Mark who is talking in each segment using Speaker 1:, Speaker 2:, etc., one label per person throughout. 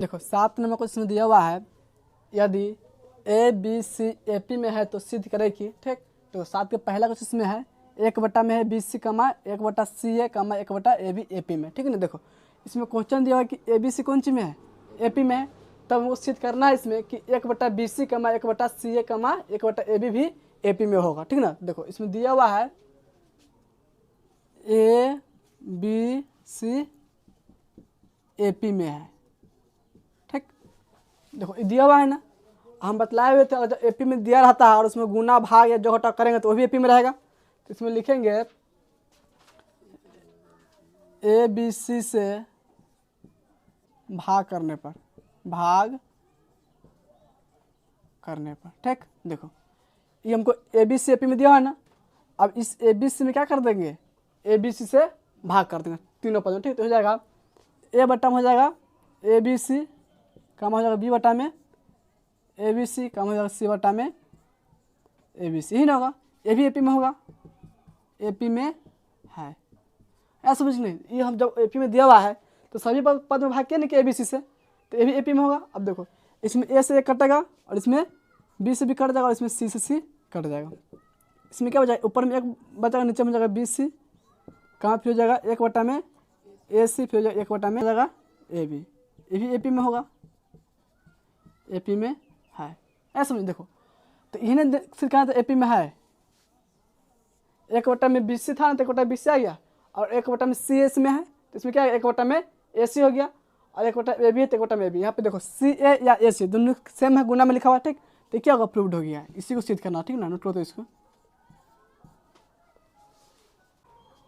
Speaker 1: देखो 7 number question दिया हुआ है, यदि A B C A P में है तो सिद्ध करे कि, ठीक। तो 7 के पहला क्वेश्चन में है 1/में है बी सी कमा 1/सी ए कमा 1/ए बी ए पी में, ठीक है ना। देखो इसमें क्वेश्चन दिया हुआ है कि ए बी सी कौन सी में है, ए पी में है, तब वो सिद्ध करना है इसमें कि 1/BC कमा 1/CA कमा 1/AB भी ए पी में होगा, ठीक ना। देखो इसमें दिया हुआ है A B C A P में है, ठीक। देखो ये दिया हुआ है ना, हम बतलाए हुए थे अगर ए पी में दिया रहता है और उसमें गुना भाग या जो घटा करेंगे तो वो भी ए पी में रहेगा। तो इसमें लिखेंगे ए बी सी से भाग करने पर, ठीक। देखो ये हमको A B C A P में दिया है ना, अब इस ए बी सी में क्या कर देंगे, ए बी सी से भाग कर देंगे तीनों पद में, ठीक। तो हो जाएगा ए बटा में हो जाएगा ए बी सी कम हो जाएगा बी बटा में ए बी सी कम हो जाएगा सी बटा में ए बी सी, ही ना होगा, ये भी ए पी में होगा, ए पी में है, ऐसा समझ नहीं। ये हम जब ए पी में दिया हुआ है तो सभी पद में भाग किया नहीं कि ए बी सी से, तो ये भी ए पी में होगा। अब देखो इसमें ए से ए कटेगा और इसमें बी से भी कट जाएगा और इसमें सी से सी कट जाएगा। इसमें क्या बचाएगा, ऊपर में एक बचेगा, नीचे में हो जाएगा बी सी, कहाँ फिर हो जाएगा 1/में ए सी, फिर हो जाएगा 1/में हो जाएगा ए बी, ये भी ए पी में होगा, ए पी में है, ऐसा समझ। देखो तो इन्हें सिर्फ कहा था ए पी में है, 1/में बी सी था ना तो 1/बी सी आ गया, और 1/में सी एस में है तो इसमें क्या है 1/में ए सी हो गया, और 1/ए बी है तो 1/में ए बी। यहाँ पे देखो सी ए या ए सी दोनों सेम है, गुना में लिखा हुआ, ठीक। तो क्या होगा, प्रूव्ड हो गया, इसी को सिद्ध करना, ठीक ना। नोट करो तो इसको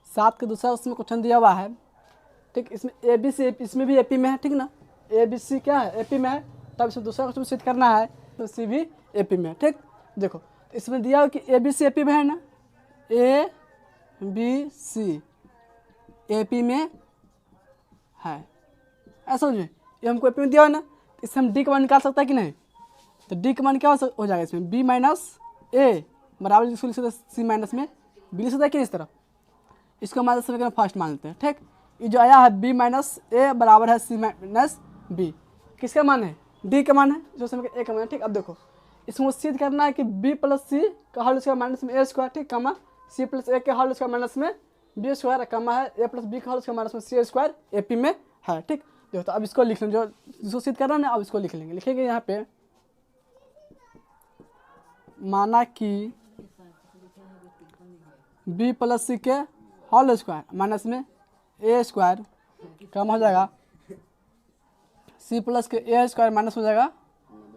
Speaker 1: 7 के दूसरा उसमें क्वेश्चन दिया हुआ है, ठीक। इसमें ए बी सी इसमें भी ए पी में है, ठीक ना। ए बी सी क्या है, ए पी में है, तब इसमें दूसरा क्वेश्चन सिद्ध करना है तो सी भी ए पी में है, ठीक। देखो तो इसमें दिया हो कि A B C A P में है ना, A B C A P में है, ऐसा समझे। ये हमको ए पी में दिया हो ना, इससे हम डी का मान निकाल सकता है कि नहीं, तो डी का मान क्या हो जाएगा इसमें, बी माइनस ए बराबर इसको लिख सकते हैं सी माइनस में बी लिख सकता है कि इस तरफ, इसको माइनस में फर्स्ट मान लेते हैं, ठीक। ये जो आया है बी माइनस ए बराबर है सी माइनस बी, किसका मान है, डी का मान है, जो समय ए का मान है, ठीक। अब देखो इसमें सिद्ध करना है कि बी प्लस सी का होल स्क्वायर माइनस में ए स्क्वायर, ठीक, कमा सी प्लस ए के होल स्क्वायर माइनस में बी स्क्वायर, कमा है ए प्लस बी का होल स्क्वायर माइनस में सी स्क्वायर ए पी में है, ठीक। देखो तो अब इसको लिख लेंगे, जो जिसको सिद्ध करना है ना, अब इसको लिख लेंगे। लिखेंगे यहाँ पे माना कि बी प्लस सी के होल स्क्वायर माइनस में ए स्क्वायर कम हो जाएगा सी प्लस के ए स्क्वायर माइनस हो जाएगा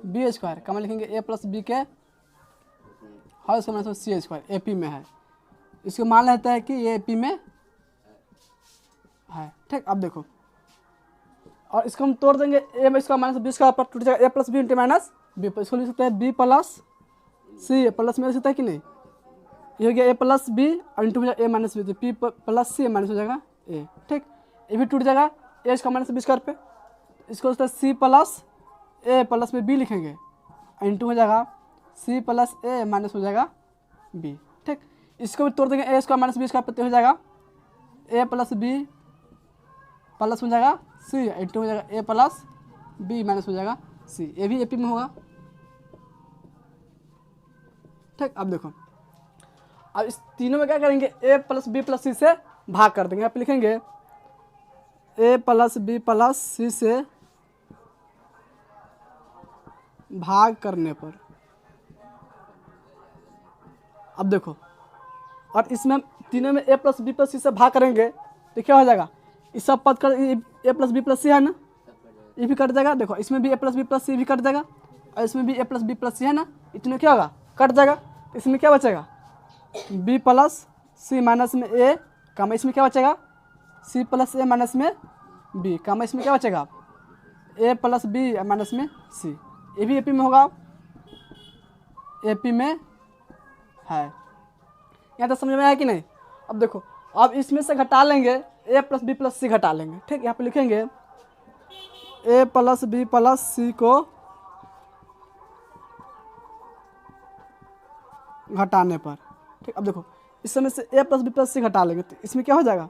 Speaker 1: बी स्क्वायर, कम लिखेंगे ए प्लस बी के होल स्क्वायर माइनस में सी स्क्वायर ए पी में है। इसको मान लेता है कि ये ए पी में है, ठीक। अब देखो और इसको हम तोड़ देंगे, ए में इसका माइनस बी स्क्वायर पर टूट जाएगा a plus b into minus b, इसको लिख सकते हैं बी प्लस सी प्लस में लिख सकता है कि नहीं, ये हो गया ए प्लस बी और इंटू हो जाएगा ए माइनस बी, तो पी प्लस सी माइनस हो जाएगा ए, ठीक। ये भी टूट जाएगा ए इसका माइनस बी स्क्वायर पे, इसको होता है सी प्लस ए प्लस में बी लिखेंगे, इंटू हो जाएगा सी प्लस ए माइनस हो जाएगा बी, ठीक। इसको भी तोड़ देंगे, ए स्क्वायर माइनस बी स्क्वायर पे हो जाएगा ए प्लस बी प्लस हो जाएगा सी, इंटू हो जाएगा ए प्लस बी माइनस हो जाएगा सी, ये भी ए पी में होगा, ठीक। अब देखो अब इस तीनों में क्या करेंगे, ए प्लस बी प्लस सी से भाग कर देंगे। यहाँ पे लिखेंगे ए प्लस बी प्लस सी से भाग करने पर, अब देखो और इसमें तीनों में ए प्लस बी प्लस सी से भाग करेंगे तो क्या हो जाएगा, इस सब पद कर ए प्लस बी प्लस सी है ना, ये भी कट जाएगा। देखो इसमें भी ए प्लस बी प्लस सी भी कट जाएगा और इसमें भी ए प्लस बी प्लस सी है ना, इतने क्या होगा कट जाएगा। इसमें क्या बचेगा, बी प्लस सी माइनस में ए कम, इसमें क्या बचेगा सी प्लस ए माइनस में बी कम, इसमें क्या बचेगा ए प्लस बी माइनस में सी, ये भी ए पी में होगा, ए पी में है। यहाँ तक समझ में आया कि नहीं। अब देखो अब इसमें से घटा लेंगे ए प्लस बी प्लस सी घटा लेंगे, ठीक। यहाँ पे लिखेंगे ए प्लस बी प्लस सी को घटाने पर, ठीक। अब देखो इस समय से ए प्लस बी प्लस सी घटा लेंगे तो इसमें क्या हो जाएगा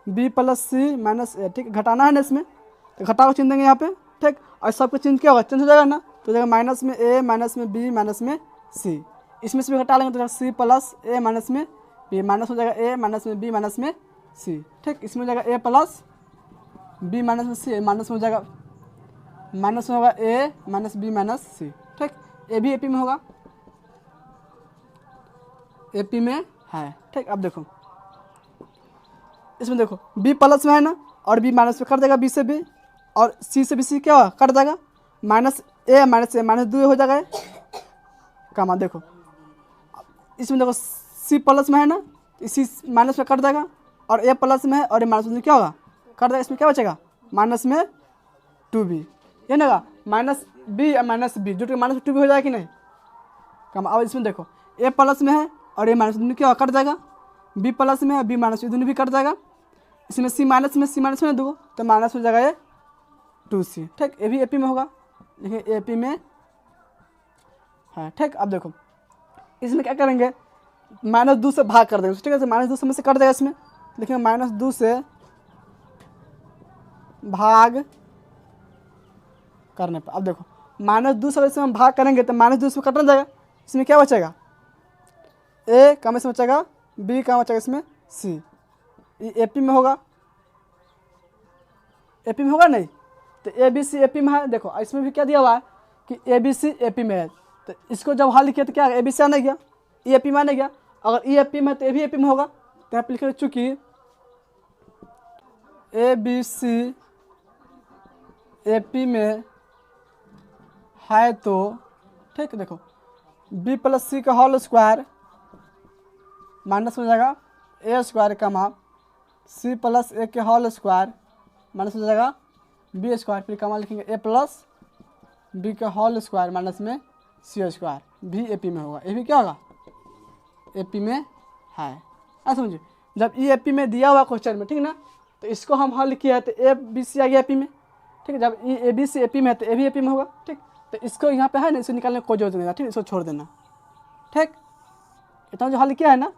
Speaker 1: बी प्लस सी माइनस ए, ठीक। घटाना है ना इसमें तो घटा को चिन्ह देंगे यहाँ पे, ठीक। और सबका चिन्ह क्या होगा, चेंज हो जाएगा ना, तो जगह माइनस में ए माइनस में बी माइनस में सी, इसमें से भी घटा लेंगे तो सी प्लस ए माइनस में बी, माइनस हो जाएगा ए माइनस में बी माइनस में सी, ठीक। इसमें हो जाएगा ए प्लस बी माइनस में सी, माइनस में हो जाएगा माइनस में होगा ए माइनस बी माइनस सी, ठीक। ए भी एपी में होगा, एपी में है, ठीक। अब देखो इसमें देखो बी प्लस में है ना, और बी माइनस में कट जाएगा, बी से बी, और सी से बी सी क्या होगा, कट जाएगा, माइनस ए माइनस 2 हो जाएगा कामा। देखो इसमें देखो सी प्लस में है ना, इसी माइनस में कट जाएगा, और ए प्लस में है और ए माइनस में क्या होगा, कट जाएगा, इसमें क्या बचेगा माइनस में 2b, ये ना माइनस बी और माइनस बी जो माइनस 2b हो जाएगा कि नहीं कम। अब इसमें देखो ए प्लस में है और ए माइनस में क्या कट जाएगा, बी प्लस में है बी माइनस में दोनों भी कट जाएगा, इसमें सी माइनस में दो तो माइनस हो जाएगा ये 2c, ठीक। ये भी एपी में होगा, देखिए एपी में है, ठीक। अब देखो इसमें क्या करेंगे, -2 से भाग कर देंगे, ठीक है। -2 से में से कट जाएगा, इसमें देखिए -2 से भाग करने पर, अब देखो -2 से इसमें हम भाग करेंगे तो -2 से कटना जाएगा, इसमें क्या बचेगा ए कम इसमें बचेगा, बी कम बचेगा, इसमें सी, ये एपी में होगा, एपी में होगा नहीं, तो ए बी सी एपी में है। देखो इसमें भी क्या दिया हुआ है कि ए बी सी एपी में है, तो इसको जब हल किया तो क्या ए बी सी आने गया, ई एपी में आने गया, अगर ई एपी में है तो ए भी एपी में होगा, तो यहाँ पर लिखे चूँकि ए बी सी एपी में है तो, ठीक। देखो बी प्लस सी का होल स्क्वायर माइनस हो जाएगा ए स्क्वायर कमा सी प्लस ए के होल स्क्वायर माइनस हो जाएगा बी स्क्वायर, फिर कमा लिखेंगे ए प्लस बी का होल स्क्वायर माइनस में सी स्क्वायर, भी ए पी में होगा, ये भी क्या होगा ए पी में है। ऐसा समझिए, जब ई ए पी में दिया हुआ क्वेश्चन में, ठीक ना, तो इसको हम हल किया है तो ए बी सी आ गया ए पी में, ठीक है। जब ई A B C A P में है तो ए भी ए पी में होगा, ठीक। तो इसको यहाँ पे है ना, इसको निकालने को कोई जरूरत नहीं है, ठीक, इसको छोड़ देना, ठीक। इतना जो हल किया है ना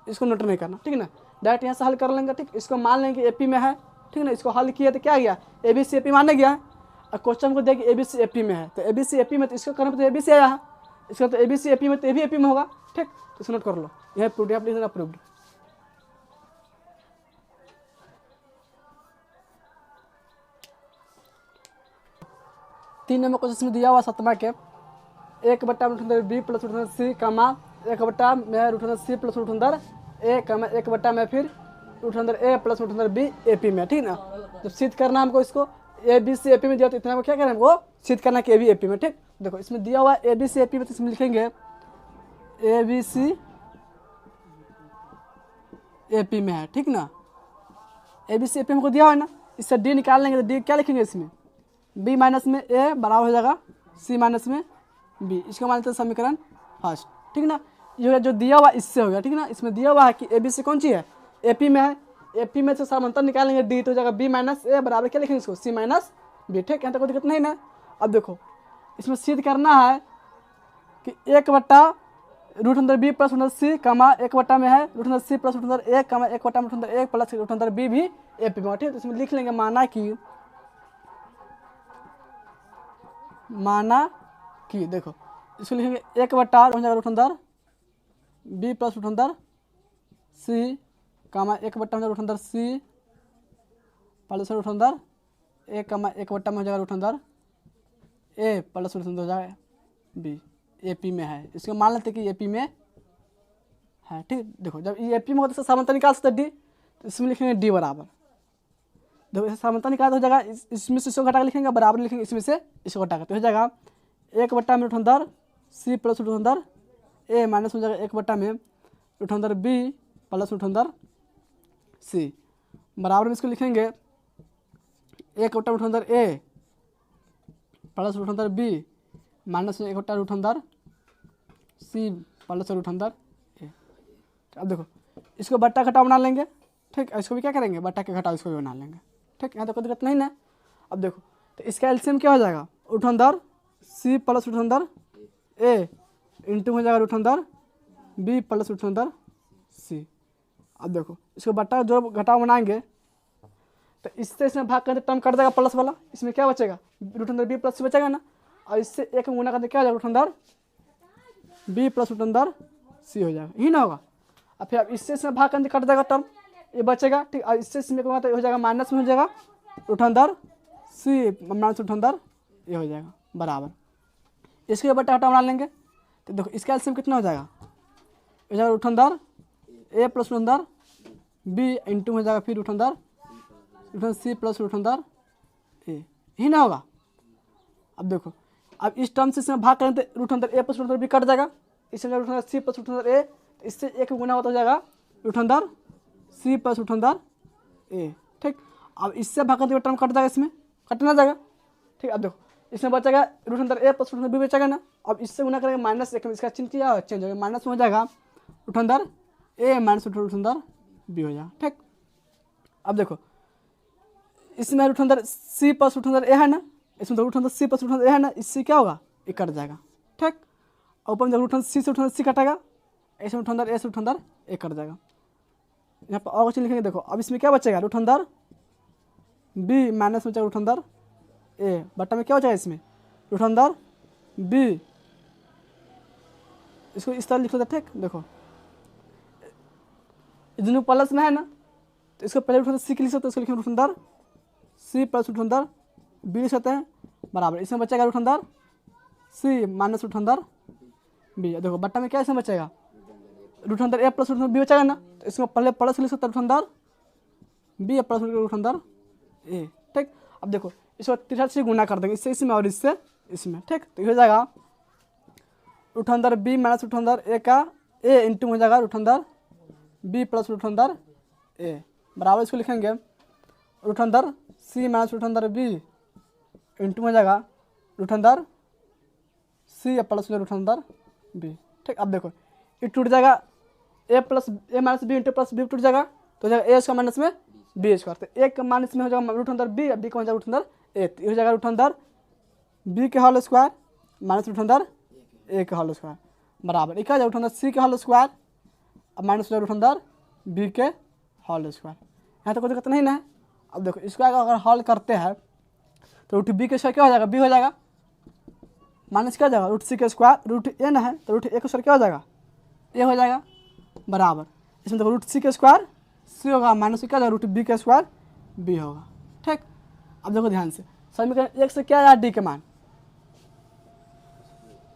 Speaker 1: इसको नोट नहीं करना, ठीक है ना, डायरेक्ट यहाँ से हल कर लेंगे, ठीक। इसको मान लेंगे एपी में है, ठीक ना, इसको हल किया तो क्या गया ए बी सी एपी माने गया, और क्वेश्चन को देखिए ए बी सी एपी में है, तो ए बी सी एपी में तो इसको करने पर तो ए बी सी आया है, इसका तो ए बी सी एपी में तो ए भी एपी में होगा, ठीक। तो इसको नोट कर लो, यह प्रूव्ड, आप लिख देना प्रूव्ड। तीन नंबर क्वेश्चन में दिया हुआ 7वां के 1/√बी प्लस √सी कमा 1/√सी प्लस √ए कमा 1 में फिर √ए प्लस √बी ए पी में, ठीक ना। जब सिद्ध करना हमको इसको A B C A P में दिया तो इतना को क्या करें हमको सिद्ध करना कि ए बी ए पी में, ठीक। देखो इसमें दिया हुआ A B C A P में, तो इसमें लिखेंगे A B C A P में है, ठीक ना। A B C A P में को दिया हुआ है ना, इससे डी निकाल लेंगे तो डी क्या लिखेंगे इसमें बी माइनस में ए बराबर हो जाएगा सी माइनस में बी, इसको मान लेते हैं समीकरण फर्स्ट, ठीक ना। ये जो दिया हुआ इससे हो गया, ठीक ना। इसमें दिया हुआ है कि ए बी सी कौन सी है ए पी में है, ए पी में से समांतर निकालेंगे डी तो हो जाएगा बी माइनस ए बराबर क्या लिखेंगे इसको सी माइनस बी, ठीक। यहाँ तक कोई दिक्कत नहीं ना। अब देखो इसमें सिद्ध करना है कि 1/√बी प्लस √सी कमा 1 में है √सी प्लस √ए कमा 1 में √ए प्लस √बी भी ए पी में, ठीक। तो इसमें लिख लेंगे माना कि देखो इसको लिखेंगे 1/√बी प्लस √सी कमा 1/√सी प्लस √ए कमा 1 में हो जाएगा √ए प्लस √हो जाएगा बी, ए पी में है। इसको मान लेते कि ए पी में है, ठीक। देखो जब ये ए पी में होता है समांतर निकाल सकते डी, तो इसमें लिखेंगे डी बराबर, देखो इसे समांतर निकाल हो जाएगा, इसमें से इसको घटा के लिखेंगे बराबर लिखेंगे, इसमें से इसको घटा के तो हो जाएगा 1 में सी प्लस ए माइनस हो जाएगा 1 में बी प्लस सी बराबर में इसको लिखेंगे 1 a plus b minus 1 c plus a. अब देखो इसको बट्टा घटा बना लेंगे, ठीक। इसको भी क्या करेंगे बट्टा के घटा इसको भी बना लेंगे, ठीक। यहाँ तो कोई दिक्कत नहीं ना। अब देखो तो इसका एलसीएम क्या हो जाएगा सी प्लस ए इंटू हो जाएगा बी प्लस सी। अब देखो इसको बट्टा जो घटा बनाएंगे तो इससे इसमें भाग करते टर्म कट जाएगा प्लस वाला, इसमें क्या बचेगा रूट अंदर बी प्लस सी बचेगा ना, और इससे एक में गुना करते क्या हो जाएगा रूट अंदर बी प्लस रूट अंदर सी हो जाएगा, यही ना होगा। और फिर अब इससे इसमें भाग करते कट जाएगा टर्म, ये बचेगा ठीक, और इससे इसमें गुना तो हो जाएगा माइनस में हो जाएगा रूट अंदर सी माइनस रूट अंदर ये हो जाएगा बराबर। इसके बटा हटा बना लेंगे तो देखो इसका एलसीएम कितना हो जाएगा, हो जाएगा रूट अंदर ए प्लस रूट अंदर बी इंटू हो जाएगा फिर रूट अंदर सी प्लस रूट अंदर ए, यही ना होगा। अब देखो अब इस टर्म से इसमें भाग करें तो रूट अंदर ए प्लस रूट अंदर बी कट जाएगा, इसमें रूट अंदर सी प्लस रूट अंदर ए, तो इससे एक गुना होता हो जाएगा रूट अंदर सी प्लस रूट अंदर ए ठीक। अब इससे भाग करते हुए टर्म कट जाएगा, इसमें कटना जाएगा ठीक। अब देखो इसमें बचेगा रूट अंदर ए प्लस रूट अंदर बी बचेगा ना, अब इससे गुना करेंगे माइनस एक में, इसका चिन्ह क्या चेंज हो जाएगा माइनस में हो जाएगा रूट अंदर ए माइनस रूट अंदर बी हो जाएगा ठीक। अब देखो इसमें रूट अंदर सी प्लस रूट अंदर ए है ना, इसमें तो रूट अंदर सी प्लस रूट अंदर ए है ना, इससे क्या होगा ये कट जाएगा ठीक। ऊपर में रूट अंदर सी से रूट अंदर सी कटेगा, ऐसे रूट अंदर ए से रूट अंदर ए कट जाएगा। यहाँ पर और चीज लिखेंगे देखो, अब इसमें क्या बचेगा रूट अंदर बी माइनस में रूट अंदर ए बट्टा में क्या हो जाएगा इसमें रूट अंदर बी, इसको इस तरह लिख लेते ठीक। देखो दोनों प्लस में है ना, तो इसको पहले रूट अंदर सी के लिख सकते हैं, इसको लिखेंगे रूट अंदर सी प्लस रूट अंदर बी लिख सकते हैं बराबर। इसमें बचेगा रूट अंदर सी माइनस रूट अंदर बी। देखो बट्टा में क्या इसमें बचेगा रूट अंदर ए प्लस रूट अंदर बी बचेगा ना, तो इसमें पहले प्लस लिख सकते हैं रूट अंदर बी प्लस रूट अंदर ए ठीक। अब देखो इसको 3 से गुना कर देंगे, इससे इसमें और इससे इसमें ठीक, तो हो जाएगा रूट अंदर बी माइनस रूट अंदर ए का ए इंटू हो जाएगा रूट अंदर बी प्लस रूट अंदर ए बराबर। इसको लिखेंगे रूट अंदर सी माइनस रूट अंदर बी इंटू हो जाएगा रूट अंदर सी प्लस रूट अंदर बी ठीक। अब देखो ये टूट जाएगा a plus a minus b into plus b टूट जाएगा, तो हो जाएगा ए स्क्वायर माइनस में बी स्क्वायर, तो एक माइनस में हो जाएगा रूट अंदर बी, बी का हो जाएगा रूट अंदर ए, तो हो जाएगा रूट अंदर बी के होल स्क्वायर माइनस रूट अंदर ए के होल स्क्वायर बराबर। एक रूट अंदर सी के होल स्क्वायर अब माइनस रूट अंदर बी के होल स्क्वायर। यहाँ तो कोई दिक्कत नहीं ना है। अब देखो इसको अगर हल करते हैं तो रूट बी के स्क्वायर क्या हो जाएगा बी हो जाएगा, माइनस क्या हो जाएगा रूट सी के स्क्वायर रूट ए ना है, तो रूट ए का स्क्वायर क्या हो जाएगा ए हो जाएगा बराबर। इसमें देखो रूट सी के स्क्वायर सी होगा माइनस क्या हो जाएगा रूट बी के स्क्वायर बी होगा ठीक। अब देखो ध्यान से समीकरण 1 से क्या आया डी के मान,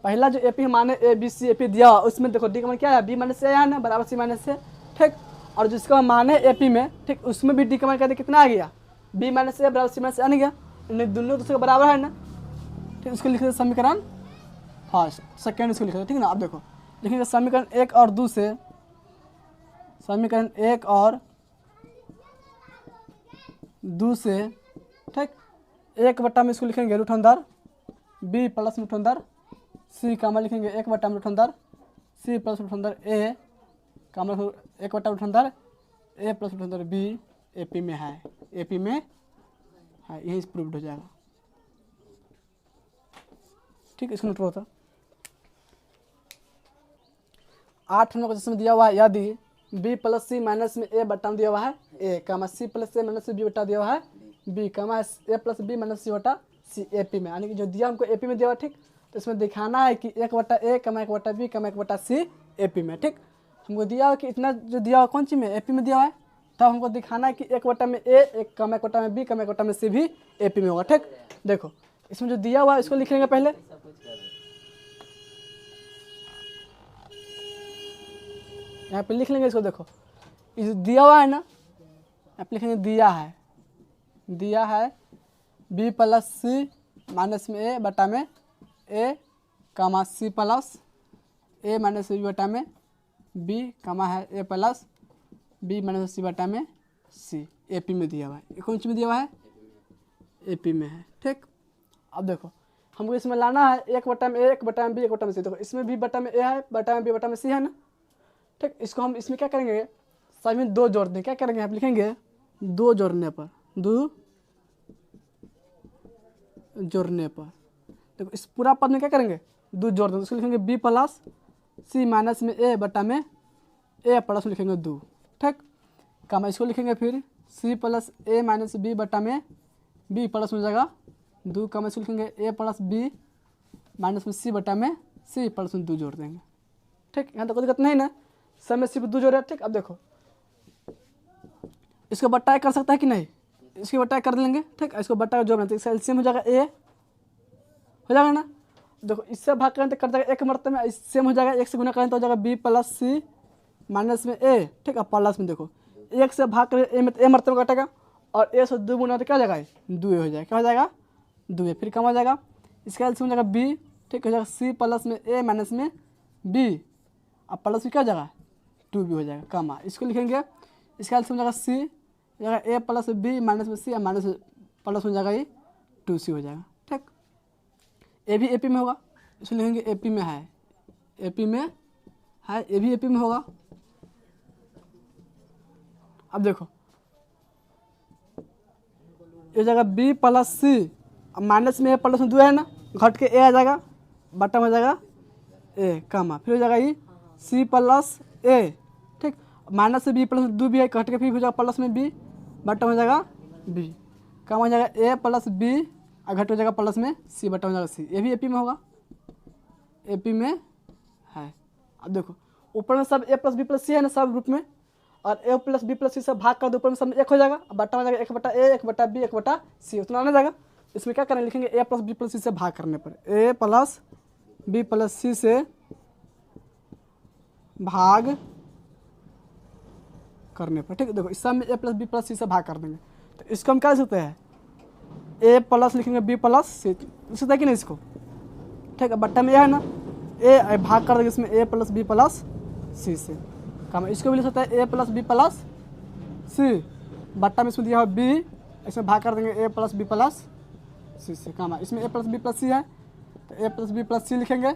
Speaker 1: पहला जो एपी मान है ए बी सी एपी दिया हुआ उसमें देखो डी का मान क्या है बी माइनस ए है ना बराबर सी माइनस ए ठीक। और जिसका मान है एपी में ठीक उसमें भी डी का मान कहते कितना आ गया बी माइनस ए बराबर सी माइनस ए आ गया, दोनों दूसरे के बराबर है ना ठीक। उसको लिख देते समीकरण फर्स्ट सेकेंड इसको लिख देते ठीक ना। अब देखो लिखेंगे समीकरण 1 और 2 से, समीकरण 1 और 2 से ठीक, एक बट्टा में इसको लिखेंगे रूट अंदर बी प्लस रूट अंदर सी कामा लिखेंगे एक बट्टा में रूट अंदर सी प्लस रूट अंदर ए कामा एक बट्टा रूट अंदर ए प्लस रूट अंदर बी एपी में है, एपी में है, यही प्रूव्ड हो जाएगा ठीक। इसको नोट होता 8 नंबर क्वेश्चन में दिया हुआ है यदि बी प्लस सी माइनस में ए बट्टा में दिया हुआ है ए कामा सी प्लस ए माइनस बी बट्टा दिया हुआ है बी कामा ए प्लस बी माइनस सी बटा सी एपी में, यानी कि जो दिया हमको एपी में दिया हुआ ठीक, तो इसमें दिखाना है कि 1 बटा ए कमा 1 बटा बी कमा 1 बटा सी एपी में ठीक। हमको दिया हुआ कि इतना जो दिया हुआ कौन सी में एपी में दिया हुआ है, तब हमको दिखाना है कि 1 बटा में ए एक कमा 1 बटा में बी कमा 1 बटा में सी भी एपी में होगा ठीक। देखो इसमें जो दिया हुआ है इसको लिखेंगे पहले, यहाँ पे लिख लेंगे इसको। देखो इस दिया हुआ है ना, यहाँ पे लिखेंगे दिया है बी प्लस सी माइनस में ए बटा में ए कामा सी प्लस ए माइनस बी बटा में बी कामा है ए प्लस बी माइनस सी बटा में सी एपी में दिया हुआ है। ये कौन सी में दिया हुआ है एपी में है ठीक। अब देखो हमको इसमें लाना है 1 बटा में ए 1 बटा में बी 1 बटा में सी, देखो इसमें भी बटा में ए है बटा में बी बटा में सी है ना ठीक। इसको हम इसमें क्या करेंगे सभी में 2 जोड़ दें, क्या करेंगे आप लिखेंगे 2 जोड़ने पर 2 जोड़ने पर देखो इस पूरा पद में क्या करेंगे 2 जोड़ देंगे, उसको लिखेंगे बी प्लस सी माइनस में ए बटा में ए प्लस लिखेंगे 2 ठीक। कामा इसको लिखेंगे फिर सी प्लस ए माइनस बी बटा में बी प्लस में जाएगा 2 का इसको लिखेंगे ए प्लस बी माइनस में सी बटा में सी प्लस में 2 जोड़ देंगे। ठीक, यहाँ तो कोई दिक्कत नहीं ना, सब में सिर्फ 2 जोड़ है। ठीक, अब देखो इसको बट्टा कर सकता है कि नहीं, इसकी बट्टा कर लेंगे। ठीक, इसको बट्टा का जोड़ बनाते, इसका एलसीएम हो जाएगा ए, हो जाएगा ना। देखो इससे भाग करें तो कट जाएगा एक मरतबे में, सेम हो जाएगा, एक से गुना करें तो हो जाएगा बी प्लस सी माइनस में ए। ठीक, अब प्लस में देखो एक से भाग करें ए में तो ए मरतबे में कटेगा, और ए से 2 गुना तो क्या हो जाएगा 2 हो जाएगा, क्या हो जाएगा 2, फिर कम हो जाएगा, इसका एलसीएम हो जाएगा बी। ठीक, हो जाएगा सी प्लस में ए माइनस में बी, अब प्लस में क्या हो जाएगा 2 भी हो जाएगा, कमा इसको लिखेंगे, इसका एलसीएम हो जाएगा सी, हो जाएगा ए प्लस बी माइनस में सी, माइनस प्लस हो जाएगा ये 2c हो जाएगा। ठीक, ए भी एपी में होगा, इसको लिखेंगे एपी में है, एपी में है, ए भी एपी में होगा। अब देखो ये जाएगा बी प्लस सी, अब माइनस में ए प्लस में 2 है ना, घट के ए आ जाएगा, बटम हो जाएगा ए, कमा फिर हो जाएगा ये सी प्लस ए। ठीक, माइनस से बी प्लस में 2 भी है, घट के फिर हो जाएगा प्लस में बी, बटम हो जाएगा बी, कम हो जाएगा ए प्लस बी, और घट हो जाएगा प्लस में सी, बटम हो जाएगा सी। ये भी एपी में होगा, एपी में है। अब देखो ऊपर में सब ए प्लस बी प्लस सी है ना सब रूप में, और ए प्लस बी प्लस सी से भाग कर दो, ऊपर में सब में 1 हो जाएगा, बट्टा हो जाएगा 1 बटा ए, 1 बटा बी, 1 बटा सी, उतना आने जाएगा। इसमें क्या करें, लिखेंगे ए प्लस बी प्लस सी से भाग करने पर, ए प्लस बी प्लस सी से भाग करने पर। ठीक, देखो इस सब में ए प्लस बी प्लस सी से भाग कर देंगे, तो इसको हम क्या लिख सकते हैं, ए प्लस लिखेंगे बी प्लस सी, लिख सकते हैं कि नहीं इसको। ठीक है, बट्टा में ए है ना, ए भाग कर देंगे इसमें ए प्लस बी प्लस सी से, काम इसको भी लिख सकते हैं ए प्लस बी प्लस सी, बट्टा में इसमें दिया हुआ बी, इसमें भाग कर देंगे ए प्लस बी प्लस सी से, काम इसमें ए प्लस बी प्लस सी है तो ए प्लस बी प्लस सी लिखेंगे,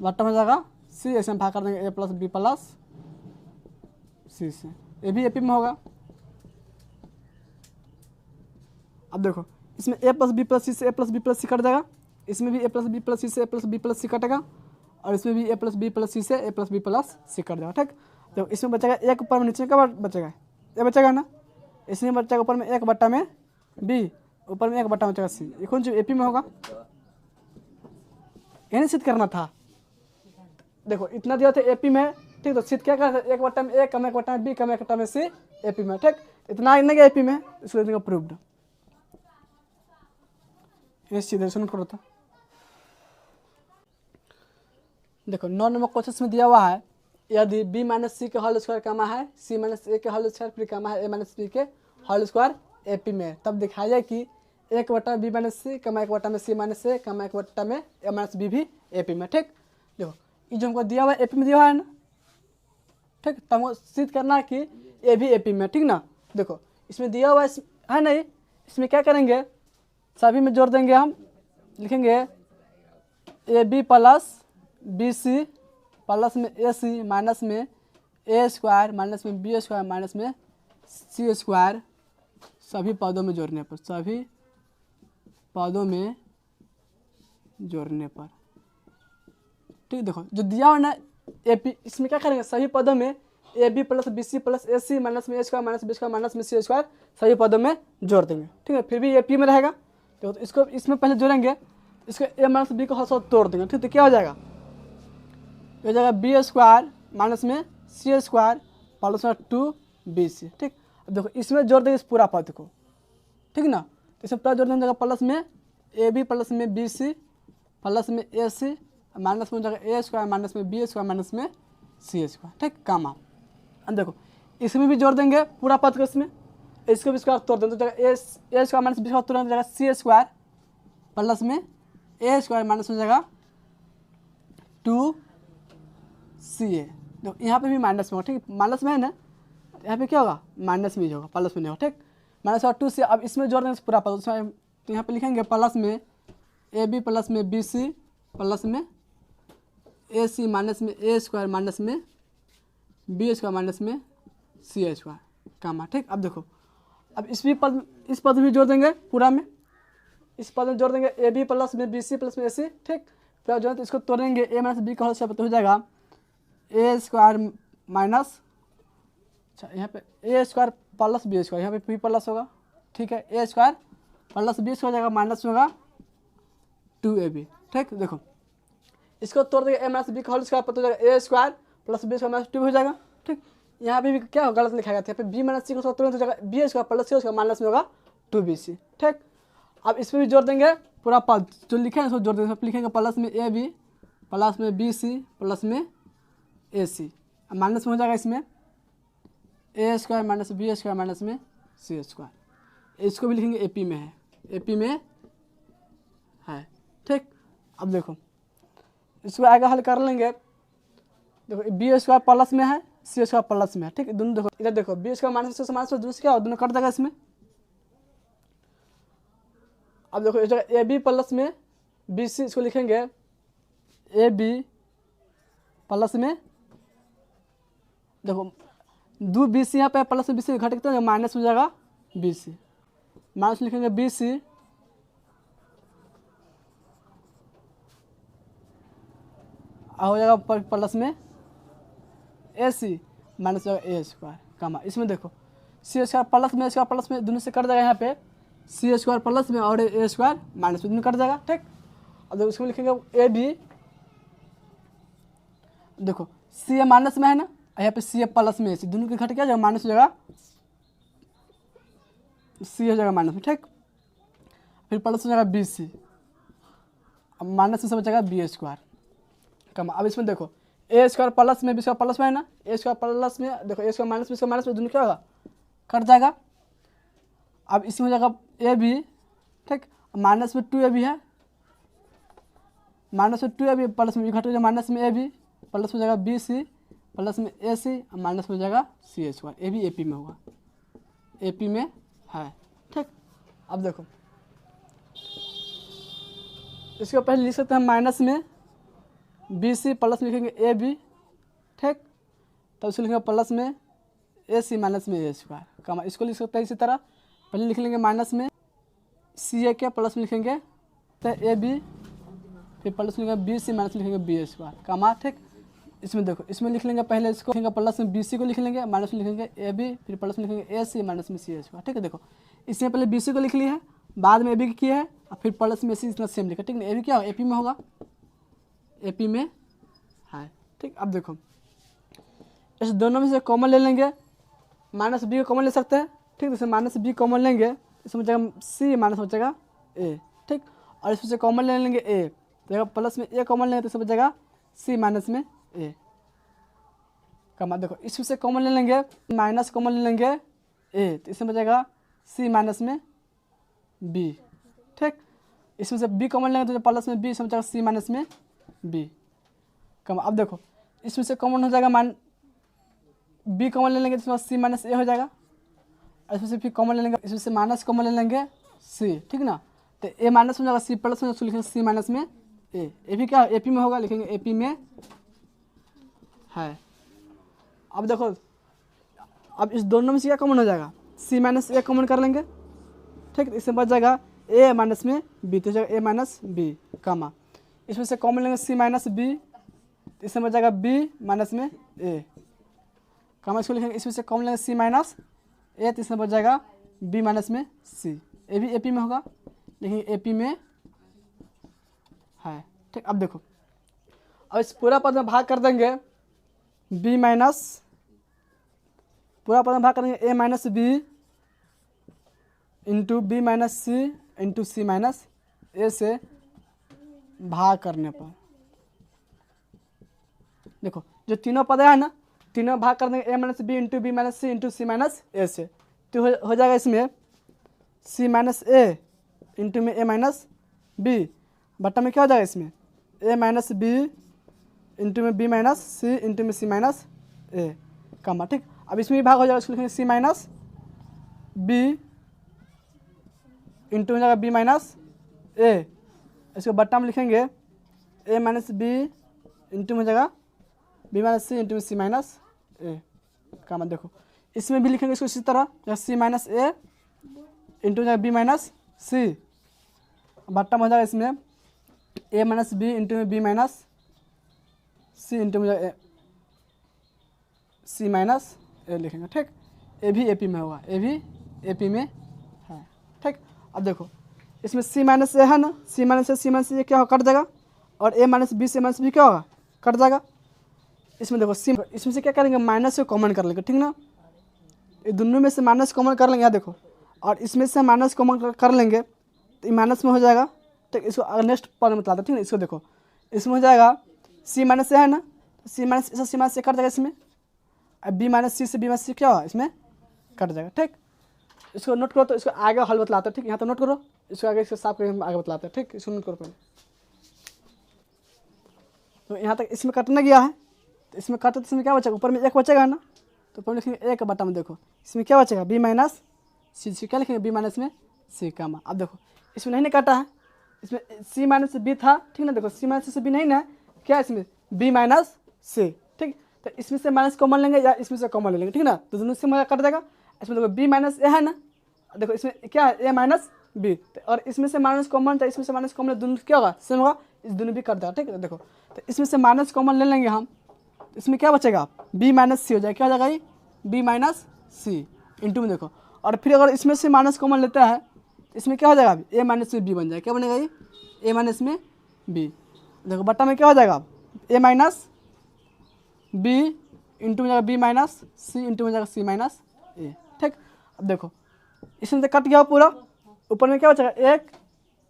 Speaker 1: बट्टा में जाएगा सी, इसमें भाग कर देंगे ए प्लस बी प्लस सी से, ए भी एपी में होगा। अब देखो इसमें ए प्लस बी प्लस सी से ए प्लस बी प्लस सी कट जाएगा, इसमें भी ए प्लस बी प्लस सी से ए प्लस बी प्लस सी कटेगा, और इसमें भी ए प्लस बी प्लस सी से ए प्लस बी प्लस सी कट जाएगा। ठीक, तो इसमें बचेगा एक, ऊपर में नीचे का बचेगा ये बचेगा ना, इसमें बचेगा ऊपर में 1 बट्टा में बी, ऊपर में 1 बट्टा में बचेगा सी, ये कौन सी एपी में होगा, ये सिद्ध करना था। देखो इतना दिया था एपी में। ठीक, तो सिद्ध क्या करना था, 1 बट्टा में ए कम 1 बट्टा में बी कम 1 बट्टा में सी एपी में। ठीक, इतना इतने का एपी में, इसको देंगे प्रूव्ड, ये सीधे सुन करो था। देखो 9 नंबर क्वेश्चन में दिया हुआ है, यदि b माइनस सी के होल स्क्वायर कमा है सी माइनस ए के होल स्क्वायर फिर कमा है ए माइनस बी के होल स्क्वायर एपी में, तब दिखाया कि 1 बट्टा बी माइनस सी कमा 1 बट्टा में सी माइनस ए कमा 1 बट्टा में ए माइनस बी भी एपी में। ठीक, देखो ये जो हमको दिया हुआ है एपी में दिया हुआ है ना। ठीक, तो हमको सिद्ध करना है कि ए भी एपी में। ठीक ना, देखो इसमें दिया हुआ है नहीं, इसमें क्या करेंगे, सभी में जोड़ देंगे, हम लिखेंगे A B plus B C plus में ए सी माइनस में ए स्क्वायर माइनस में बी स्क्वायर माइनस में सी स्क्वायर, सभी पदों में जोड़ने पर, सभी पदों में जोड़ने पर। ठीक, देखो जो दिया हुआ ना ए पी, इसमें क्या करेंगे, सभी पदों में a B plus B C plus a C minus में ए square minus b square minus में सी स्क्वायर सभी पदों में जोड़ देंगे। ठीक है, फिर भी ए पी में रहेगा, तो इसको इसमें पहले जोड़ेंगे, इसको ए माइनस बी को हर तोड़ देंगे। ठीक, तो क्या हो जाएगा, हो जाएगा बी स्क्वायर माइनस में सी स्क्वायर प्लस में 2bc। ठीक, अब देखो इसमें जोड़ देंगे इस पूरा पद को। ठीक ना, तो इसमें पूरा जोड़ देंगे, प्लस में ए बी प्लस में बी सी प्लस में ए सी माइनस में हो जाएगा ए स्क्वायर माइनस में बी स्क्वायर माइनस में सी स्क्वायर। ठीक, कामा अब देखो इसमें भी जोड़ देंगे पूरा पद को, इसमें इसको भी स्क्वायर तोड़ देंगे तो ए स्क्वायर माइनस बी स्क्वायर तोड़ जाएगा सी स्क्वायर प्लस में ए स्क्वायर माइनस हो जाएगा 2ca। देखो यहाँ पे भी माइनस में होगा। ठीक, माइनस में है ना, यहाँ पे क्या होगा, माइनस में ही होगा, प्लस में नहीं होगा। ठीक, माइनस और 2c, अब इसमें जोड़ देंगे पूरा पद, उसमें तो यहाँ पे लिखेंगे प्लस में ए बी प्लस में बी सी प्लस में ए सी माइनस में ए स्क्वायर माइनस में बी स्क्वायर माइनस में सी स्क्वायर कामा। ठीक, अब देखो अब इस पद भी जोड़ देंगे पूरा में, इस पद में जोड़ देंगे ए बी प्लस में बी सी प्लस में ए सी। ठीक, फिर जो है तो इसको तोड़ेंगे, ए माइनस बी का होल स्क्वायर तो हो जाएगा ए स्क्वायर माइनस, अच्छा यहाँ पे ए स्क्वायर प्लस बी स्क्वायर, यहाँ पे पी प्लस होगा, ठीक है, ए स्क्वायर प्लस बी स्क्वायर हो जाएगा, माइनस में होगा 2ab। ठीक, देखो इसको तोड़ देंगे, ए माइनस बी का होल स्क्वायर पता हो जाएगा, a square plus b square minus 2 हो जाएगा। ठीक, यहाँ पे भी क्या हो, गलत लिखा गया था, यहाँ पे बी माइनस सी को तुरंत हो जाएगा, बी स्क्वायर प्लस सी स्क्वायर माइनस में होगा 2bc। ठीक, अब इसमें भी जोड़ देंगे, पूरा जो लिखे हैं उसको जोड़ देंगे, लिखेंगे प्लस में ए बी प्लस में बी सी प्लस में ए सी, माइनस में हो जाएगा इसमें a square minus b square minus में सी स्क्वायर। इसको भी लिखेंगे एपी में है, एपी में है। ठीक, अब देखो इसको आगे हल कर लेंगे, देखो बी स्क्वायर प्लस में है, सी स्क्वायर प्लस में है। ठीक, दोनों देखो, इधर देखो बी स्क्वायर माइनस से माइनस दूसरा क्या हो, दोनों कट जाएगा इसमें। अब देखो इस जगह ए बी प्लस में बी सी, इसको लिखेंगे ए बी प्लस में, देखो 2bc यहाँ पे प्लस में bc घट के माइनस हो जाएगा bc, माइनस लिखेंगे bc हो जाएगा प्लस में ac माइनस हो जाएगा ए स्क्वायर कामा। इसमें देखो सी स्क्वायर प्लस में दोनों से कट जाएगा, यहाँ पे सी स्क्वायर प्लस में और ए स्क्वायर माइनस में दोनों कट जाएगा। ठीक, अब देखो इसमें लिखेंगे ए बी, देखो सी ए माइनस में है ना, यहाँ पे सी ए प्लस में सी, दोनों के घट क्या जाएगा, माइनस हो जाएगा, सी हो जाएगा माइनस में। ठीक, फिर प्लस हो जाएगा बी सी, अब माइनस में सब बचेगा बी स्क्वायर कमा। अब इसमें देखो ए स्क्वायर प्लस में बी स्क्वायर प्लस में है ना, ए स्क्वायर प्लस में देखो a square minus b square minus में दोनों क्या होगा, कट जाएगा। अब इसमें हो जाएगा ए बी, ठीक, माइनस में 2ab है, माइनस में 2ab प्लस में घट हो जाएगा, माइनस में ए बी प्लस हो जाएगा बी सी प्लस में ए सी माइनस में हो जाएगा सी स्क्वायर, ए भी एपी में होगा, एपी में है। ठीक, अब देखो इसको पहले लिख सकते हैं माइनस में बी सी प्लस में लिखेंगे ए बी। ठीक, तो इसको लिखेंगे प्लस में ए सी माइनस में ए स्क्वायर कमा। इसको लिख सकते हैं इसी तरह, पहले लिख लेंगे माइनस में सी ए के प्लस में लिखेंगे तो ए बी, फिर प्लस में लिखेंगे बी सी माइनस लिखेंगे बी स्क्वायर कमा। ठीक, इसमें देखो इसमें लिख लेंगे पहले इसको लिखेंगे प्लस में बी सी को लिख लेंगे, माइनस में लिखेंगे ए बी, फिर प्लस में लिखेंगे ए सी माइनस में सी स्क्वायर। ठीक है, देखो इसमें पहले बी सी को लिख लिया है, बाद में ए बी किया है, और फिर प्लस में सी इतना सेम लिखा। ठीक है, ए बी क्या हो, ए पी में होगा, ए पी में है। ठीक, अब देखो इस दोनों में से कॉमन ले लेंगे, माइनस बी को कॉमन ले सकते हैं। ठीक, जैसे माइनस बी कॉमन लेंगे, इसमें बचेगा सी माइनस बचेगा ए। ठीक, और इसमें से कॉमन ले लेंगे ए, तो प्लस में ए कॉमन लेंगे तो इसमें बचेगा सी माइनस में ए कमा। देखो इसमें से कॉमन ले लेंगे, माइनस कॉमन ले लेंगे ए, तो इसमें बचेगा सी माइनस में बी। ठीक, इसमें से बी कॉमन लेंगे तो प्लस में बी, इसमें बचेगा सी माइनस में बी कमा। अब देखो इसमें से कॉमन हो जाएगा बी कॉमन ले लेंगे तो इसमें सी माइनस ए हो जाएगा, इसमें से फिर कॉमन ले लेंगे, इसमें से माइनस कॉमन ले लेंगे सी। ठीक ना, तो ए माइनस हो जाएगा सी प्लस में, उसको लिखेंगे सी माइनस में ए। ए भी क्या ए पी में होगा, लिखेंगे ए पी में है। अब देखो अब इस दोनों में से क्या कॉमन हो जाएगा, सी माइनस ए कॉमन कर लेंगे। ठीक, इसमें बच जाएगा ए माइनस में बी, तो जाएगा ए माइनस बी कामा। इसमें से कॉमन लेंगे सी माइनस बी, इसमें बच जाएगा बी माइनस में ए कामा। इसको लिखेंगे इसमें से कॉमन लेंगे सी माइनस ए, तो इसमें बच जाएगा बी माइनस में सी, ए भी ए पी में होगा, लेकिन ए पी में है। ठीक, अब देखो अब इस पूरा पद में भाग कर देंगे, बी माइनस पूरा पद में भाग करेंगे a minus b into b minus c into c minus a से भाग करने पर देखो जो तीनों पद है ना, तीनों भाग कर देंगे a minus b into b minus c into c minus a से, तो हो जाएगा इसमें सी माइनस ए इंटू में ए माइनस बी, बट्टा में क्या हो जाएगा इसमें ए माइनस बी इंटू में बी माइनस सी इंटू में सी माइनस ए कमा। ठीक, अब इसमें भी भाग हो जाएगा, इसको लिखेंगे सी माइनस बी इंटू में जाएगा बी माइनस ए, इसको बट्टा में लिखेंगे ए माइनस बी इंटू में जाएगा बी माइनस सी इंटू में सी माइनस ए कमा। देखो इसमें भी लिखेंगे इसको इसी तरह, सी माइनस ए इंटू जाएगा बी माइनस सी, बट्टा में हो जाएगा इसमें ए माइनस बी इंटू में बी माइनस सी इंटू में सी माइनस ए लिखेंगे। ठीक, ए भी ए पी में होगा, ए भी ए पी में है। ठीक, अब देखो इसमें सी माइनस ए है ना, सी माइनस ए क्या होगा, कट जाएगा, और ए माइनस बी से माइनस बी क्या होगा, कट जाएगा। इसमें देखो सी, इसमें से क्या करेंगे, माइनस से कॉमन कर लेंगे, ठीक ना, ये दोनों में से माइनस कॉमन कर लेंगे, यहाँ देखो, और इसमें से माइनस कॉमन कर लेंगे तो ये माइनस में हो जाएगा। ठीक, इसको अगर नेक्स्ट पद में बताते हैं, ठीक है, इसको देखो, इसमें हो जाएगा सी माइनस से है ना, सी माइनस से कट जाएगा इसमें, अब बी माइनस सी से बी माइनस सी क्या होगा, इसमें कट जाएगा। ठीक, इसको नोट करो, तो इसको आगे हल बतलाते हैं। ठीक, यहाँ तो नोट करो, इसको आगे इसको साफ करके आगे बतलाते हैं। ठीक, इसको नोट करो पहले। तो यहाँ तक इसमें कटने गया है, तो इसमें कटे तो इसमें क्या बचेगा, ऊपर में एक बचेगा ना, तो ऊपर लिखेंगे एक बटा में, देखो इसमें क्या बचेगा, बी माइनस सी क्या लिखेंगे, बी माइनस में सी कामा। अब देखो इसमें नहीं काटा है, इसमें सी माइनस बी था, ठीक ना, देखो सी माइनस से बी नहीं ना, क्या है इसमें बी माइनस सी। ठीक, तो इसमें से माइनस कॉमन लेंगे या इसमें से कॉमन ले लेंगे, ठीक ना, तो दोनों से मजा कट जाएगा। इसमें देखो बी माइनस ए है ना, देखो इसमें क्या है, ए माइनस बी, और इसमें से माइनस कॉमन तो इसमें से माइनस कॉमन, दोनों क्या होगा, सेम होगा, इस दोनों भी कट जाएगा। ठीक है, देखो तो इसमें से माइनस कॉमन ले लेंगे हम, इसमें क्या बचेगा, बी माइनस सी हो जाएगा, क्या हो जाएगा ये, बी माइनस सी इंटू में देखो, और फिर अगर इसमें से माइनस कॉमन लेता है इसमें क्या हो जाएगा, ए माइनस में बी बन जाएगा, क्या बनेगा ये, ए माइनस में बी, देखो बट्टा में क्या हो जाएगा, ए माइनस बी इंटू में जाएगा बी माइनस सी इंटू में जाएगा सी माइनस ए। ठीक, अब देखो इसमें से कट गया पूरा, ऊपर में क्या बचेगा एक,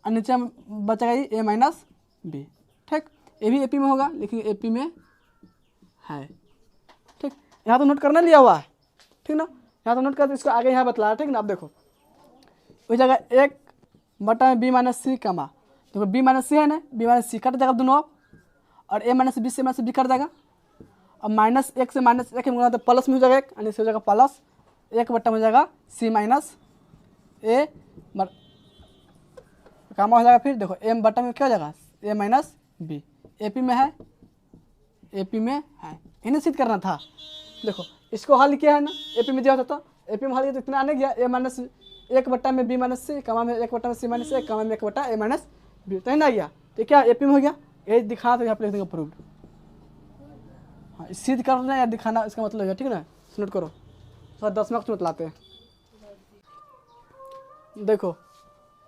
Speaker 1: और नीचे में बचेगा ये ए माइनस बी। ठीक, ए भी ए पी में होगा, लेकिन ए पी में है। ठीक, यहाँ तो नोट करना लिया हुआ है, ठीक ना, यहाँ तो नोट कर, इसको आगे यहाँ बतलाया। ठीक ना, अब देखो उस जगह एक बटा में बी माइनस सी कमा, देखो बी माइनस सी है ना, बी माइनस सी कट जाएगा दोनों, और ए माइनस बी से माइनस बी कट जाएगा, अब माइनस एक से माइनस एक में तो प्लस में हो जाएगा एक, यानी से हो जाएगा प्लस एक बट्टा में हो जाएगा सी माइनस ए कामा हो जाएगा। फिर देखो एम बट्टा में क्या हो जाएगा, ए माइनस बी, ए पी में है, ए पी में है, इन्हें सिद्ध करना था। देखो इसको हल किया है ना, ए पी में दिया होता, तो ए पी में हल किया तो इतना आने गया, ए माइनस एक बट्टा में बी माइनस सी कमा में एक बट्टा में सी माइनस ए कमा में एक बट्टा ए माइनस बी, तो ना गया, तो क्या ए पी में हो गया, ये दिखा तो यहाँ पे लिख देंगे प्रूव्ड। हाँ, सिद्ध करना या दिखाना इसका मतलब है, ठीक है ना, नोट करो, थोड़ा 10 मार्क्स में बतलाते हैं। देखो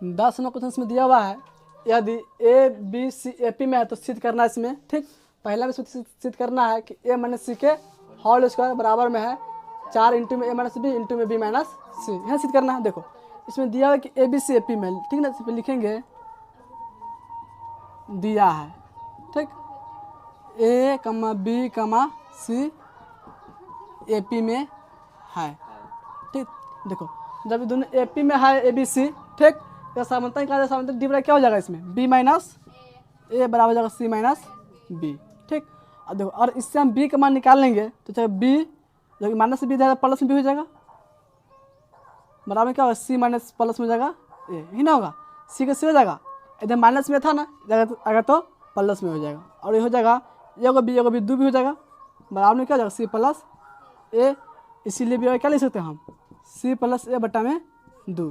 Speaker 1: 10 नंबर क्वेश्चन में दिया हुआ है, यदि A B C A P में है तो सिद्ध करना है इसमें। ठीक, पहला में सिद्ध करना है कि ए माइनस सी के होल स्क्वायर बराबर में है 4 इंटू में ए माइनस बी इंटू में बी माइनस सी, यहाँ सिद्ध करना है। देखो इसमें दिया हुआ है कि A B C A P में, ठीक ना, इस पर लिखेंगे दिया है। ठीक, ए कमा बी कमा सी ए पी में है। ठीक, देखो जब दोनों ए पी में है ए बी सी, ठीक, तो समांतर का समांतर डी बराबर क्या हो जाएगा, इसमें बी माइनस ए बराबर हो जाएगा सी माइनस बी। ठीक, और देखो और इससे हम बी का मान निकाल लेंगे, तो चाहे बी जो माइनस से बी जाएगा प्लस में बी हो जाएगा, बराबर क्या होगा, सी माइनस प्लस में हो जाएगा ए, ही ना होगा, सी का सी हो जाएगा, इधर माइनस में था ना, अगर तो प्लस में हो जाएगा, और ये हो जाएगा ये बी दो भी हो जाएगा, बराबर में क्या हो जाएगा सी प्लस ए, इसीलिए भी क्या ले सकते हैं हम, सी प्लस ए बट्टा में दो,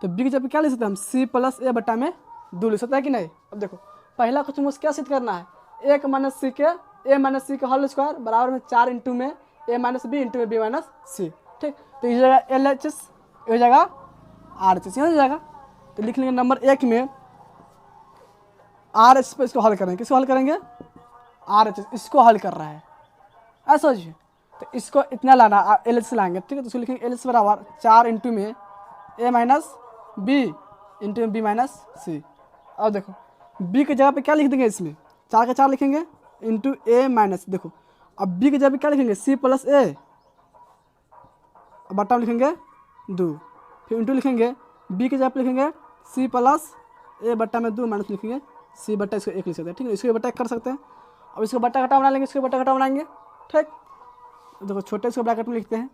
Speaker 1: तो बी की जगह क्या ले सकते हैं हम, सी प्लस ए बट्टा में दो ले सकते हैं कि नहीं। अब देखो पहला क्वेश्चन मुझे क्या सिद्ध करना है, एक माइनस सी के ए माइनस सी का होल स्क्वायर बराबर में 4 इंटू में ए माइनस बी इंटू में बी माइनस सी। ठीक, तो इस जगह एल एच एस हो जाएगा आर एच एस, हो जाएगा, तो लिख लेंगे नंबर 1 में आर एच पे इसको हल करेंगे, किसको हल करेंगे, आर एच एस, इसको हल कर रहा है ऐसा सोचिए, तो इसको इतना लाना एल एच से लाएंगे। ठीक है, तो इसको लिखेंगे एल एच बराबर 4 इंटू में ए माइनस बी इंटू में बी माइनस सी। अब देखो बी की जगह पे क्या लिख देंगे, इसमें 4 का 4 लिखेंगे इंटू ए माइनस, देखो अब बी की जगह पे क्या लिखेंगे, सी प्लस ए बट्टा में लिखेंगे 2, फिर इंटू लिखेंगे बी की जगह पे लिखेंगे सी प्लस ए बट्टा में 2 माइनस लिखेंगे सी बट्टा, इसको 1 लिख सकते हैं। ठीक है, इसको बट्टा 1 कर सकते हैं। अब इसको बट्टा घटा बना लेंगे, इसको बट्टा घटा बनाएंगे। ठीक, देखो छोटे इसको ब्रैकेट में लिखते हैं।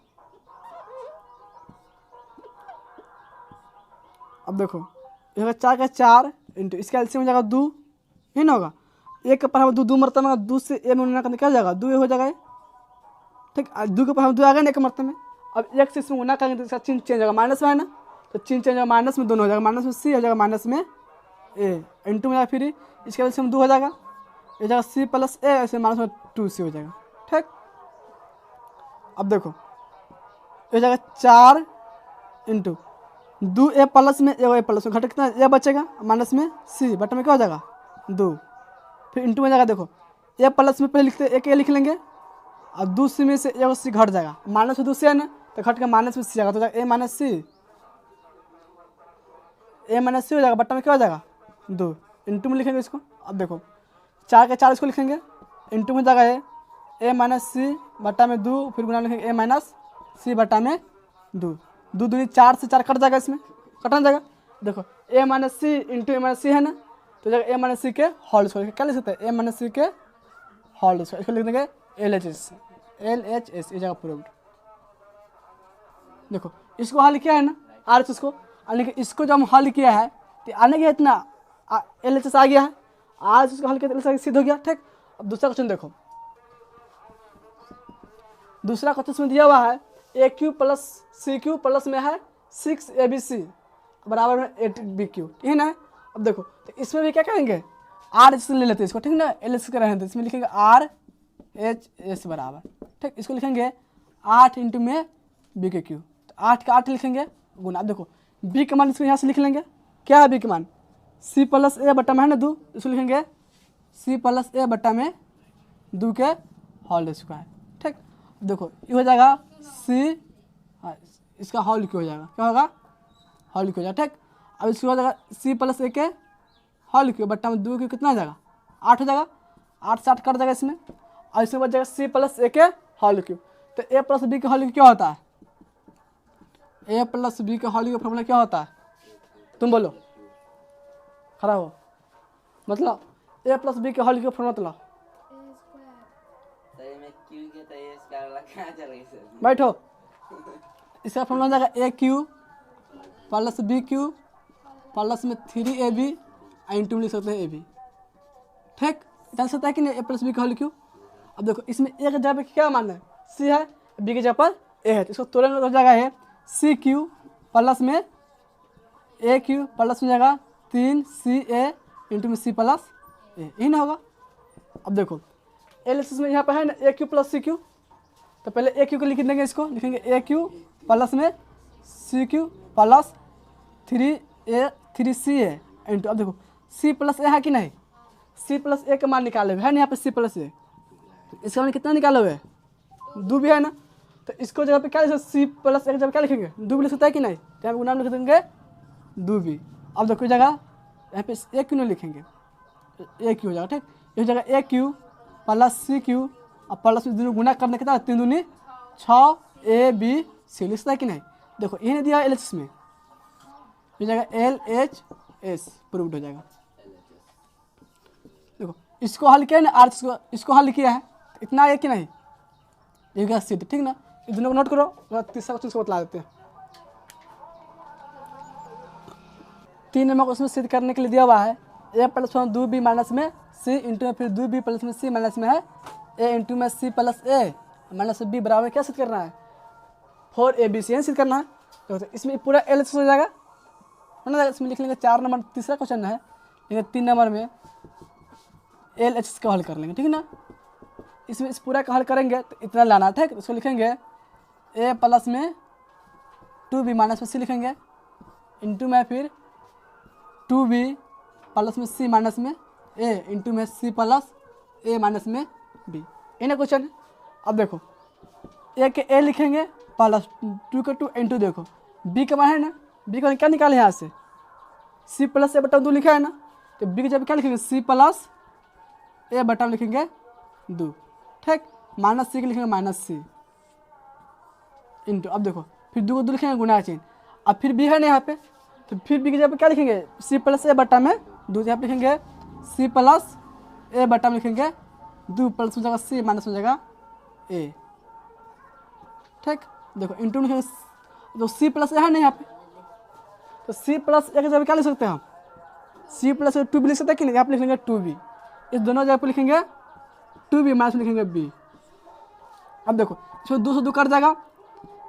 Speaker 1: अब देखो ये 4 का 4 इंटू इसका एलसीएम हो जाएगा 2, ही ना होगा, एक के पर हम 2 मरतबे में 2 से ए में गुना करने क्या हो जाएगा, 2 हो जाएगा। ठीक, 2 के पर हम 2 आ गए ना एक मरतबे में, अब 1 से इसमें गुना करेंगे तो इसका चिन्ह चेंज होगा, माइनस में है ना, तो चिन्ह चेंज होगा, माइनस में दोनों हो जाएगा, माइनस में सी हो जाएगा माइनस में ए इंटू में फिर इसके एलसीएम 2 हो जाएगा, ये जाएगा सी प्लस ए, ऐसे माइनस में 2 सी हो जाएगा। ठीक, अब देखो हो जाएगा 4 इंटू 2 ए प्लस में ए प्लस में घटा कितना ए बचेगा माइनस में सी बटा में क्या हो जाएगा 2, फिर इंटू में जाएगा। देखो ए प्लस में पहले लिखते एक ए लिख लेंगे और 2 सी में से ए सी घट जाएगा, माइनस में 2 सी है ना तो घट के माइनस में सी आएगा, तो जाएगा ए माइनस सी हो जाएगा बट्टा में क्या हो जाएगा 2, इंटू में लिखेंगे इसको। अब देखो 4 के 4 इसको लिखेंगे, इंटू में जाएगा ए माइनस सी बट्टा में 2, फिर गुना लिखेंगे ए माइनस सी बट्टा में 2, 2 दूनी 4 से 4 कट जाएगा, इसमें कटना जाएगा। देखो ए माइनस सी इंटू ए माइनस सी है ना, तो जाएगा ए माइनस सी के होल स्क्वायर, क्या लिख सकते हैं ए माइनस सी के होल स्क्वायर, इसको लिख देंगे LHS ये जगह प्रूव्ड। देखो इसको हल किया है ना RHS को, यानी कि इसको जब हम हल किया है तो आने गया इतना LHS आ गया है, RHS को हल किया तो LHS सिद्ध हो गया। ठीक, अब दूसरा क्वेश्चन देखो, दूसरा क्वेश्चन में दिया हुआ है AQ प्लस CQ प्लस में है 6ABC बराबर में 8BQ, ठीक है ना। अब देखो तो इसमें भी क्या करेंगे RHS ले लेते हैं इसको, ठीक ना, LHS का रहने, इसमें लिखेंगे RHS बराबर, ठीक, इसको लिखेंगे 8 इंटू में B के Q, तो 8 का 8 लिखेंगे गुना। अब देखो B का मान इसको यहाँ से लिख लेंगे, क्या है B का मान C प्लस ए बट्टा में है ना 2, इसको लिखेंगे C प्लस ए बट्टा में 2 के होल स्क्वायर। ठीक, देखो ये हो जाएगा C, हाँ इसका होल क्यों हो जाएगा, क्या होगा होल क्यों हो जाएगा। ठीक, अब इसको हो जाएगा C प्लस ए के होल क्यों बट्टा में 2 क्यों कितना हो जाएगा 8 हो जाएगा, 8 से 8 कट जाएगा इसमें, और इसमें बच जाएगा C प्लस ए के होल क्यू। तो A प्लस बी के होल क्यू क्या होता है, A प्लस बी के होल क्यू फॉर्मूला क्या होता है, तुम बोलो, खड़ा हो, मतलब A प्लस बी के होल क्यू फॉर्मूला मतलब बैठो, इसका फॉर्मूला हो जाएगा AQ प्लस BQ प्लस में 3AB इंटू लिख सकते हैं AB। ठीक, जान सकता है कि नहीं A प्लस बी का होल क्यू। अब देखो इसमें ए के जगह पे क्या मान है C है, B की जगह पर A है, तो इसको तुरंत हो जाएगा है CQ प्लस में AQ प्लस में जाएगा 3CA इंटू में C प्लस A, यही ना होगा। अब देखो LHS में यहाँ पर है ना AQ प्लस CQ, तो पहले AQ को लिख देंगे, इसको लिखेंगे AQ प्लस में CQ प्लस 3CA इंटू, अब देखो C प्लस A है कि नहीं, C प्लस A का मान निकाले हुए है ना यहाँ पे C प्लस A, इसका मान कितना निकाले हुए 2 भी है ना, तो इसको जगह पे क्या लिखेंगे C प्लस A की जगह क्या लिखेंगे 2 भी लिख सकता है कि नहीं, तो यहाँ पे नाम लिख देंगे 2 भी। अब देखो जगह यहाँ पे A क्यों नहीं लिखेंगे, A क्यू हो जाएगा। ठीक, इस जगह AQ प्लस CQ और प्लस में दोनों गुना करने कितना 3 दूनी 6ABC लिख सकता है कि नहीं। देखो ये नहीं दिया LHS में, इस जगह LHS प्रूव्ड हो जाएगा। देखो इसको हल किया है ना RHS को, इसको हल किया है इतना है कि नहीं, ये सिद्ध, ठीक ना, इस दोनों को नोट करो, तीसरा क्वेश्चन को बता देते हैं। 3 नंबर क्वेश्चन सिद्ध करने के लिए दिया हुआ है A प्लस 2B माइनस में C इंटू में फिर 2B प्लस में C माइनस में है A इंटू में C plus A minus B बराबर क्या सिद्ध करना है 4ABC सिद्ध करना है। तो इसमें पूरा LHS हो जाएगा, है ना, इसमें लिख लेंगे 4 नंबर तीसरा क्वेश्चन है, लेकिन 3 नंबर में LHS का हल कर लेंगे, ठीक है ना। इसमें इस पूरा का हल करेंगे तो इतना लाना, ठीक, उसको लिखेंगे A प्लस में 2B माइनस में C लिखेंगे इंटू में फिर 2B प्लस में C माइनस में A इंटू में C प्लस A माइनस में B, ये ना क्वेश्चन है। अब देखो A के A लिखेंगे प्लस 2 के 2 इंटू, देखो B का मान है ना, B का क्या निकाले यहाँ से C प्लस A बटा 2 लिखा है ना, तो B की जगह क्या लिखेंगे C प्लस A बटा लिखेंगे 2, ठीक, माइनस C के लिखेंगे माइनस C इंटू, अब देखो फिर 2 को 2 लिखेंगे गुना चिन्ह, अब फिर B है ना यहाँ पे, तो फिर B की जगह पे क्या लिखेंगे C प्लस A बटा में 2, यहाँ पे लिखेंगे C प्लस A बटा में लिखेंगे 2 प्लस में जाएगा C माइनस में जाएगा A, ठीक, देखो इंटू लिखेंगे तो C प्लस A है ना यहाँ पे, तो C प्लस A की जगह क्या लिख सकते हैं हम C प्लस 2B लिख सकते हैं कि नहीं, यहाँ पे लिखेंगे 2B, इस दोनों जगह पे लिखेंगे 2B माइनस में लिखेंगे B। अब देखो इसमें 2 से 2 कट जाएगा,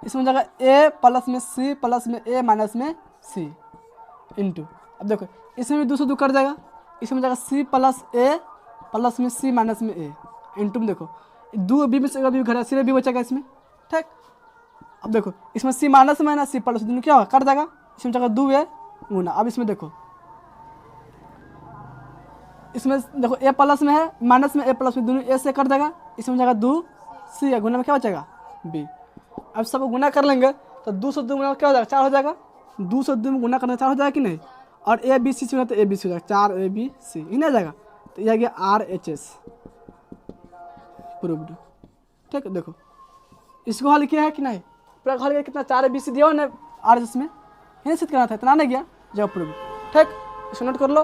Speaker 1: इसमें जाएगा A प्लस में C प्लस में A माइनस में C इंटू, अब देखो इसमें भी 2 से 2 कट जाएगा, इसमें जाएगा C प्लस A प्लस में C माइनस में A इंटू में देखो 2 B में से भी घर सिर्फ B बचेगा इसमें, ठीक। अब देखो इसमें सी माइनस में है ना, सी प्लस दोनों क्या होगा, कट जाएगा, इसमें जगह 2 है गुना। अब इसमें देखो इसमें देखो ए प्लस में है, माइनस में ए प्लस में, दोनों ए से कट जाएगा, इसमें जगह 2 सी है, गुना में क्या बचेगा बी। अब सब गुना कर लेंगे तो 2 से 2 गुना क्या हो जाएगा, 4 हो जाएगा, 2 से 2 में गुना करना 4 हो जाएगा कि नहीं। और ए बी सी से तो ए बी सी हो जाएगा, 4 ए बी सी ही नहीं जाएगा, तो ये आ गया आर एच एस प्रूव्ड। ठीक है, देखो इसको हल किया है कि नहीं, पूरा हल किया, कितना 4 ए बी सी दिया ना आर एच एस में, यही सिद्ध करना था, इतना नहीं गया जब प्रूव। ठीक, इसको नोट कर लो।